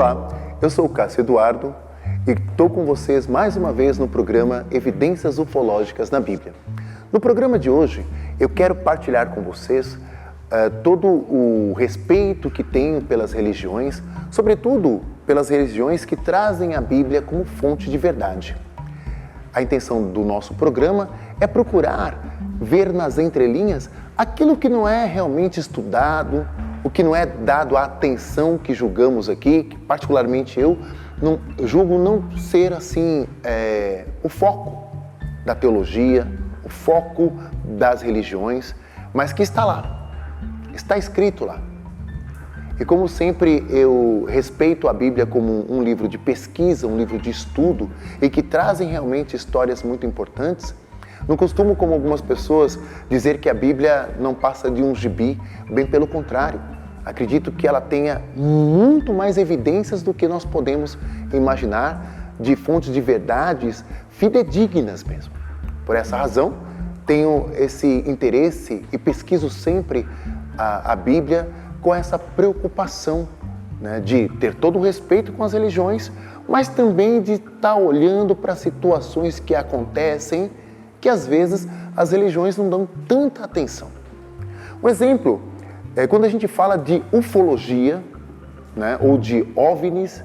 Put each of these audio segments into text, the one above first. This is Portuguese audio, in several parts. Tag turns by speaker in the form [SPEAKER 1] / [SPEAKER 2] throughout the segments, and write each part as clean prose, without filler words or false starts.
[SPEAKER 1] Olá, eu sou o Cássio Eduardo e estou com vocês mais uma vez no programa Evidências Ufológicas na Bíblia. No programa de hoje, eu quero partilhar com vocês todo o respeito que tenho pelas religiões, sobretudo pelas religiões que trazem a Bíblia como fonte de verdade. A intenção do nosso programa é procurar ver nas entrelinhas aquilo que não é realmente estudado, o que não é dado a atenção que julgamos aqui, que particularmente eu julgo não ser assim o foco da teologia, o foco das religiões, mas que está lá, está escrito lá. E como sempre eu respeito a Bíblia como um livro de pesquisa, um livro de estudo e que trazem realmente histórias muito importantes, não costumo, como algumas pessoas, dizer que a Bíblia não passa de um gibi, bem pelo contrário. Acredito que ela tenha muito mais evidências do que nós podemos imaginar de fontes de verdades fidedignas mesmo. Por essa razão, tenho esse interesse e pesquiso sempre a Bíblia com essa preocupação, né, de ter todo o respeito com as religiões, mas também de estar olhando para situações que acontecem que às vezes as religiões não dão tanta atenção. Um exemplo é quando a gente fala de ufologia, né, ou de OVNIs,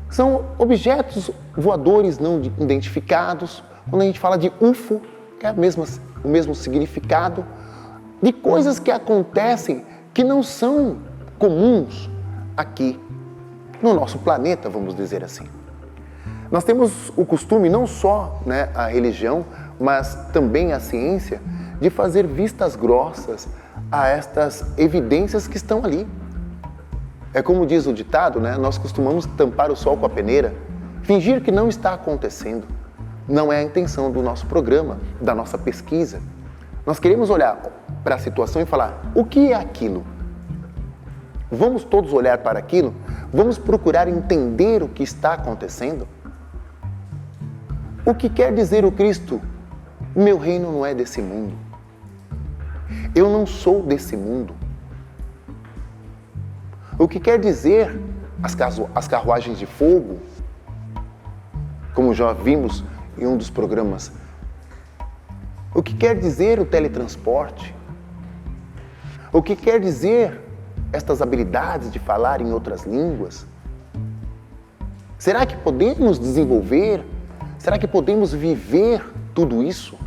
[SPEAKER 1] são objetos voadores não identificados. Quando a gente fala de UFO, é o mesmo significado, de coisas que acontecem que não são comuns aqui no nosso planeta, vamos dizer assim. Nós temos o costume, não só, né, a religião, mas também a ciência, de fazer vistas grossas a estas evidências que estão ali. É como diz o ditado, né? Nós costumamos tampar o sol com a peneira, fingir que não está acontecendo. Não é a intenção do nosso programa, da nossa pesquisa. Nós queremos olhar para a situação e falar, o que é aquilo? Vamos todos olhar para aquilo? Vamos procurar entender o que está acontecendo? O que quer dizer o Cristo? Meu reino não é desse mundo. Eu não sou desse mundo. O que quer dizer as carruagens de fogo? Como já vimos em um dos programas. O que quer dizer o teletransporte? O que quer dizer estas habilidades de falar em outras línguas? Será que podemos desenvolver? Será que podemos viver tudo isso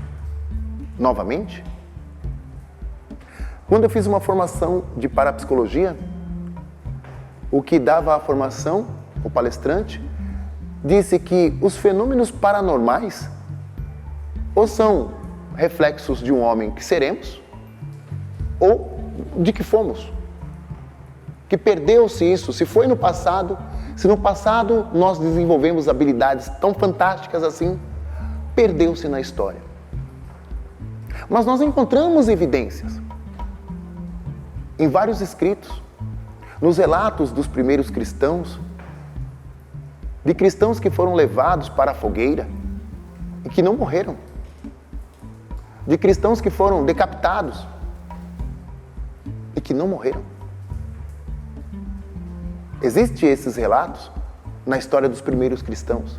[SPEAKER 1] novamente? Quando eu fiz uma formação de parapsicologia, o que dava a formação, o palestrante, disse que os fenômenos paranormais ou são reflexos de um homem que seremos ou de que fomos. Que perdeu-se isso, se foi no passado, se no passado nós desenvolvemos habilidades tão fantásticas assim, perdeu-se na história. Mas nós encontramos evidências em vários escritos, nos relatos dos primeiros cristãos, de cristãos que foram levados para a fogueira e que não morreram, de cristãos que foram decapitados e que não morreram. Existem esses relatos na história dos primeiros cristãos,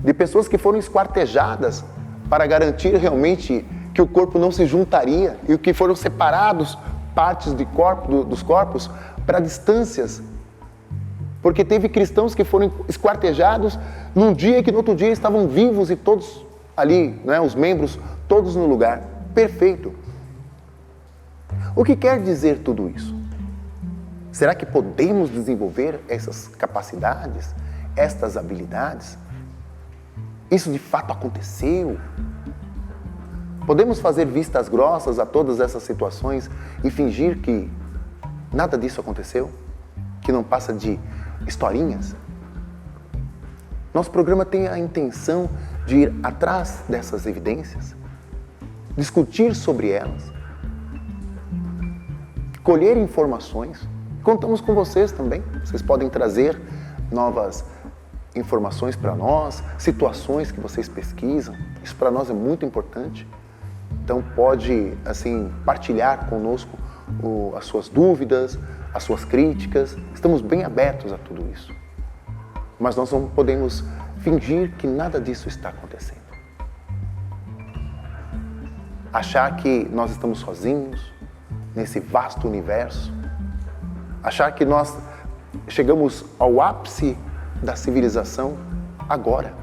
[SPEAKER 1] de pessoas que foram esquartejadas para garantir realmente que o corpo não se juntaria e que foram separados partes dos corpos para distâncias, porque teve cristãos que foram esquartejados num dia que no outro dia estavam vivos e todos ali, né, os membros todos no lugar, perfeito. O que quer dizer tudo isso? Será que podemos desenvolver essas capacidades, estas habilidades? Isso de fato aconteceu? Podemos fazer vistas grossas a todas essas situações e fingir que nada disso aconteceu? Que não passa de historinhas? Nosso programa tem a intenção de ir atrás dessas evidências, discutir sobre elas, colher informações. Contamos com vocês também. Vocês podem trazer novas informações para nós, situações que vocês pesquisam. Isso para nós é muito importante. Então pode, assim, partilhar conosco as suas dúvidas, as suas críticas, estamos bem abertos a tudo isso. Mas nós não podemos fingir que nada disso está acontecendo. Achar que nós estamos sozinhos nesse vasto universo, achar que nós chegamos ao ápice da civilização agora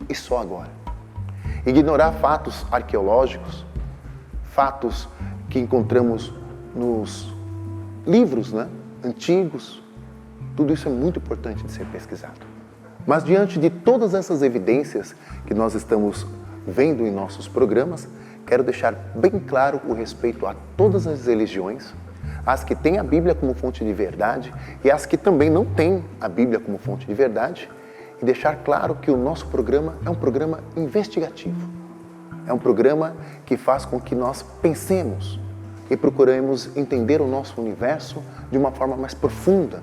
[SPEAKER 1] e só agora. Ignorar fatos arqueológicos, fatos que encontramos nos livros, antigos, tudo isso é muito importante de ser pesquisado. Mas diante de todas essas evidências que nós estamos vendo em nossos programas, quero deixar bem claro o respeito a todas as religiões, as que têm a Bíblia como fonte de verdade e as que também não têm a Bíblia como fonte de verdade, e deixar claro que o nosso programa é um programa investigativo. É um programa que faz com que nós pensemos e procuremos entender o nosso universo de uma forma mais profunda,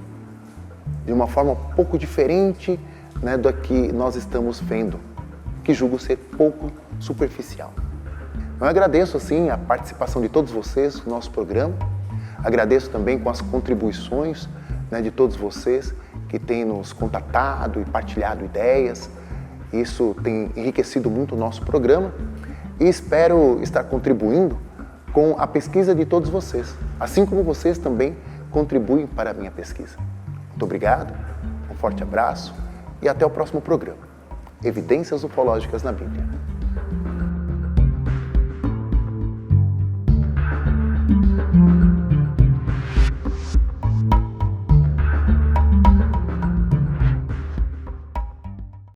[SPEAKER 1] de uma forma um pouco diferente, do que nós estamos vendo, que julgo ser pouco superficial. Eu agradeço, assim, a participação de todos vocês no nosso programa. Agradeço também com as contribuições, de todos vocês que têm nos contatado e partilhado ideias. Isso tem enriquecido muito o nosso programa e espero estar contribuindo com a pesquisa de todos vocês, assim como vocês também contribuem para a minha pesquisa. Muito obrigado, um forte abraço e até o próximo programa. Evidências ufológicas na Bíblia.